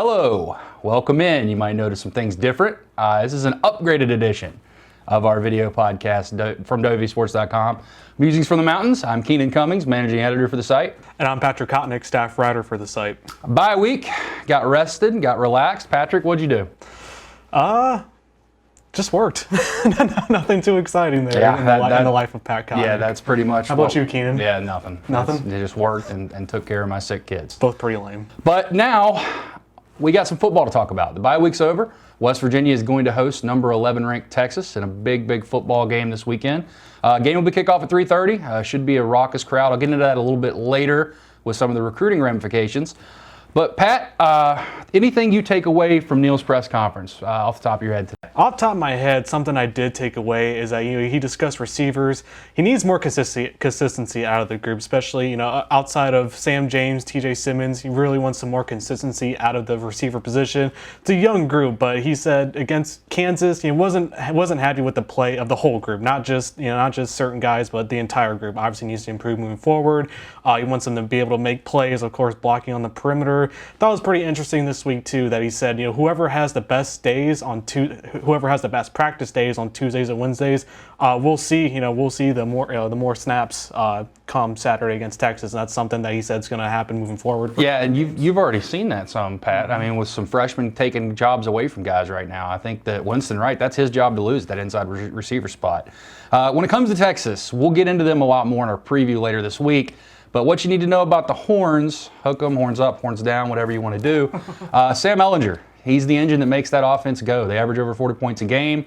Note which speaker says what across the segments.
Speaker 1: Hello, welcome in. You might notice some things different. This is an upgraded edition of our video podcast from WVSports.com. Musings from the Mountains. I'm Keenan Cummings, managing editor for the site.
Speaker 2: And I'm Patrick Kotnik, staff writer for the site.
Speaker 1: Bye week, got rested, got relaxed. Patrick, what'd you do?
Speaker 2: Just worked. Nothing too exciting there in the life of Pat Kotnik.
Speaker 1: Yeah, that's pretty much.
Speaker 2: How about you, Keenan?
Speaker 1: Yeah, nothing.
Speaker 2: Nothing?
Speaker 1: They just worked and took care of my sick kids.
Speaker 2: Both pretty lame.
Speaker 1: But now we got some football to talk about. The bye week's over. West Virginia is going to host number 11 ranked Texas in a big football game this weekend. Game will be kickoff at 3:30. Should be a raucous crowd. I'll get into that a little bit later with some of the recruiting ramifications. But Pat, anything you take away from Neal's press conference off the top of your head today?
Speaker 2: Off the top of my head, something I did take away is that he discussed receivers. He needs more consistency out of the group, especially outside of Sam James, TJ Simmons. He really wants some more consistency out of the receiver position. It's a young group, but he said against Kansas, he wasn't happy with the play of the whole group, not just certain guys, but the entire group. Obviously needs to improve moving forward. He wants them to be able to make plays, of course, blocking on the perimeter. That was pretty interesting this week too. That he said, whoever has the best practice days on Tuesdays and Wednesdays, we'll see the more snaps come Saturday against Texas. And that's something that he said is going to happen moving forward.
Speaker 1: Yeah, and you've already seen that some, Pat. I mean, with some freshmen taking jobs away from guys right now. I think that Winston Wright, that's his job to lose, that inside receiver spot. When it comes to Texas, we'll get into them a lot more in our preview later this week. But what you need to know about the horns, hook them, horns up, horns down, whatever you want to do. Sam Ehlinger, he's the engine that makes that offense go. They average over 40 points a game.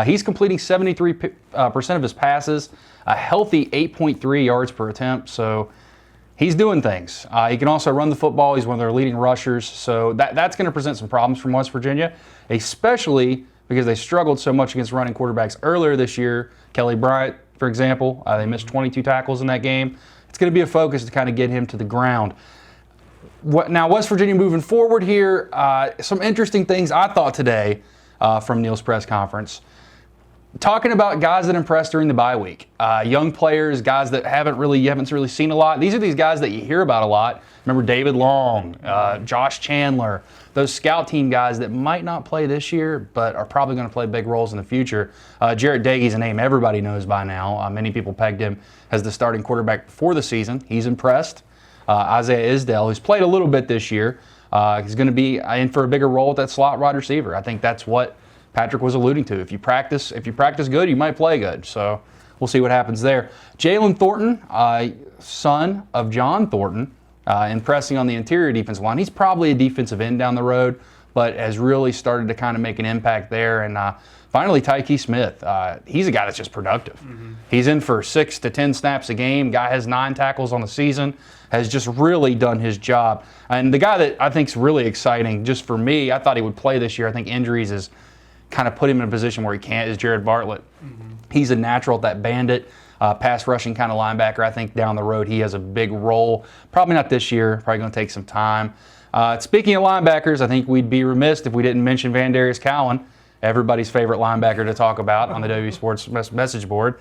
Speaker 1: He's completing 73% of his passes, a healthy 8.3 yards per attempt. So he's doing things. He can also run the football. He's one of their leading rushers. So that's going to present some problems from West Virginia, especially because they struggled so much against running quarterbacks earlier this year. Kelly Bryant, for example, they missed 22 tackles in that game. It's going to be a focus to kind of get him to the ground. Now, West Virginia moving forward here, some interesting things I thought today from Neal's press conference. Talking about guys that impressed during the bye week. Young players, guys that you haven't really seen a lot. These are these guys that you hear about a lot. Remember David Long, Josh Chandler, those scout team guys that might not play this year, but are probably going to play big roles in the future. Jarrett Doege's a name everybody knows by now. Many people pegged him as the starting quarterback before the season. He's impressed. Isaiah Isdale, who's played a little bit this year, he's going to be in for a bigger role at that slot wide receiver. I think that's what Patrick was alluding to. If you practice good, you might play good. So we'll see what happens there. Jalen Thornton, son of John Thornton, impressing on the interior defensive line. He's probably a defensive end down the road, but has really started to kind of make an impact there. And finally, Tyke Smith. He's a guy that's just productive. Mm-hmm. He's in for 6 to 10 snaps a game. Guy has 9 tackles on the season. Has just really done his job. And the guy that I think is really exciting, just for me, I thought he would play this year. I think injuries has kind of put him in a position where he can't, is Jared Bartlett. Mm-hmm. He's a natural at that bandit. Pass rushing kind of linebacker. I think down the road he has a big role. Probably not this year. Probably going to take some time. Speaking of linebackers, I think we'd be remiss if we didn't mention Vandarius Cowan, everybody's favorite linebacker to talk about on the WV Sports message board.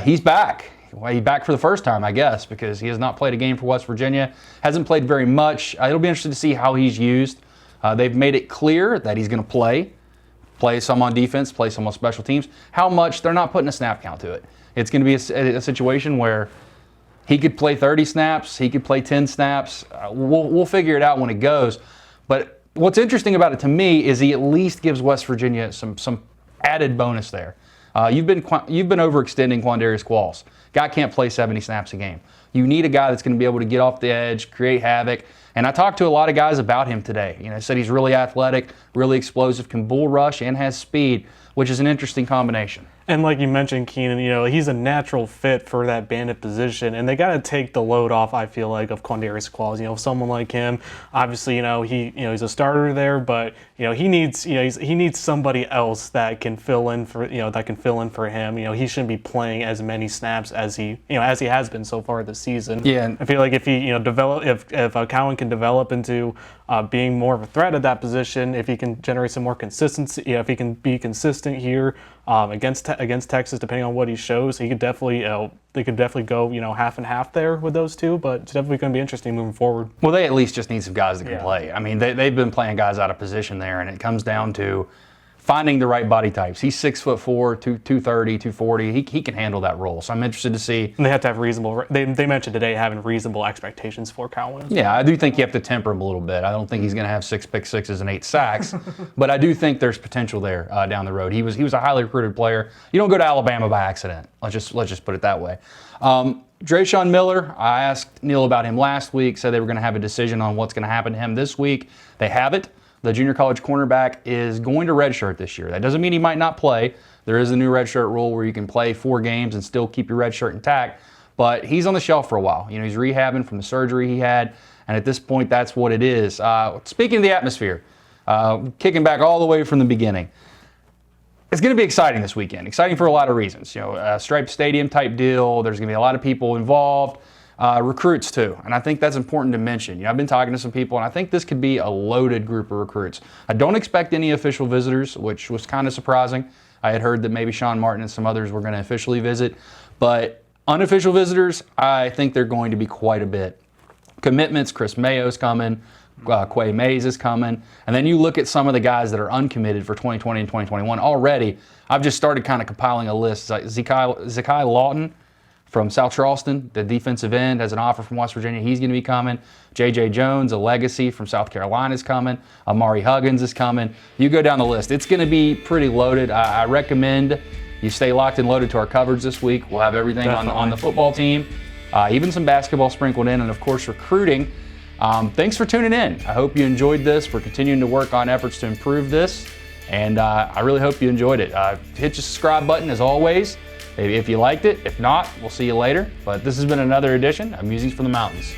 Speaker 1: He's back. Well, he's back for the first time, I guess, because he has not played a game for West Virginia. Hasn't played very much. It'll be interesting to see how he's used. They've made it clear that he's going to play some on defense, play some on special teams. How much, they're not putting a snap count to it. It's going to be a situation where he could play 30 snaps, he could play 10 snaps. We'll figure it out when it goes. But what's interesting about it to me is he at least gives West Virginia some added bonus there. You've been overextending Quandarius Qualls. Guy can't play 70 snaps a game. You need a guy that's going to be able to get off the edge, create havoc. And I talked to a lot of guys about him today. Said he's really athletic, really explosive, can bull rush, and has speed, which is an interesting combination.
Speaker 2: And like you mentioned, Keenan, he's a natural fit for that bandit position, and they got to take the load off, I feel like, of Quandarius Qualls. Someone like him, obviously, he's a starter there, but he needs somebody else that can fill in for him. He shouldn't be playing as many snaps as he has been so far this season.
Speaker 1: Yeah,
Speaker 2: I feel like if he if Cowan can develop into being more of a threat at that position, if he can generate some more consistency, if he can be consistent here against Texas, depending on what he shows, he could definitely they could definitely go half and half there with those two. But it's definitely going to be interesting moving forward.
Speaker 1: Well, they at least just need some guys that can play. I mean, they've been playing guys out of position there, and it comes down to finding the right body types. He's 6'4", 230, 240. He can handle that role. So I'm interested to see.
Speaker 2: And they have to have reasonable. They mentioned today having reasonable expectations for Kyle Williams.
Speaker 1: Yeah, I do think you have to temper him a little bit. I don't think he's going to have 6 pick sixes and 8 sacks, but I do think there's potential there down the road. He was a highly recruited player. You don't go to Alabama by accident. Let's just put it that way. Drayshawn Miller, I asked Neil about him last week. Said they were going to have a decision on what's going to happen to him this week. They have it. The junior college cornerback is going to redshirt this year. That doesn't mean he might not play. There is a new redshirt rule where you can play 4 games and still keep your redshirt intact. But he's on the shelf for a while. He's rehabbing from the surgery he had, and at this point, that's what it is. Speaking of the atmosphere, kicking back all the way from the beginning, it's going to be exciting this weekend. Exciting for a lot of reasons. Striped Stadium type deal. There's going to be a lot of people involved. Recruits too, and I think that's important to mention. I've been talking to some people, and I think this could be a loaded group of recruits. I don't expect any official visitors, which was kind of surprising. I had heard that maybe Sean Martin and some others were going to officially visit, but unofficial visitors, I think they're going to be quite a bit. Commitments, Chris Mayo's coming, Quay Mays is coming, and then you look at some of the guys that are uncommitted for 2020 and 2021 already. I've just started kind of compiling a list. Zakai Lawton from South Charleston, the defensive end, has an offer from West Virginia. He's going to be coming. J.J. Jones, a legacy from South Carolina, is coming. Amari Huggins is coming. You go down the list. It's going to be pretty loaded. I recommend you stay locked and loaded to our coverage this week. We'll have everything on the football team, even some basketball sprinkled in, and, of course, recruiting. Thanks for tuning in. I hope you enjoyed this. We're continuing to work on efforts to improve this, and I really hope you enjoyed it. Hit the subscribe button, as always, if you liked it. If not, we'll see you later. But this has been another edition of Musings from the Mountains.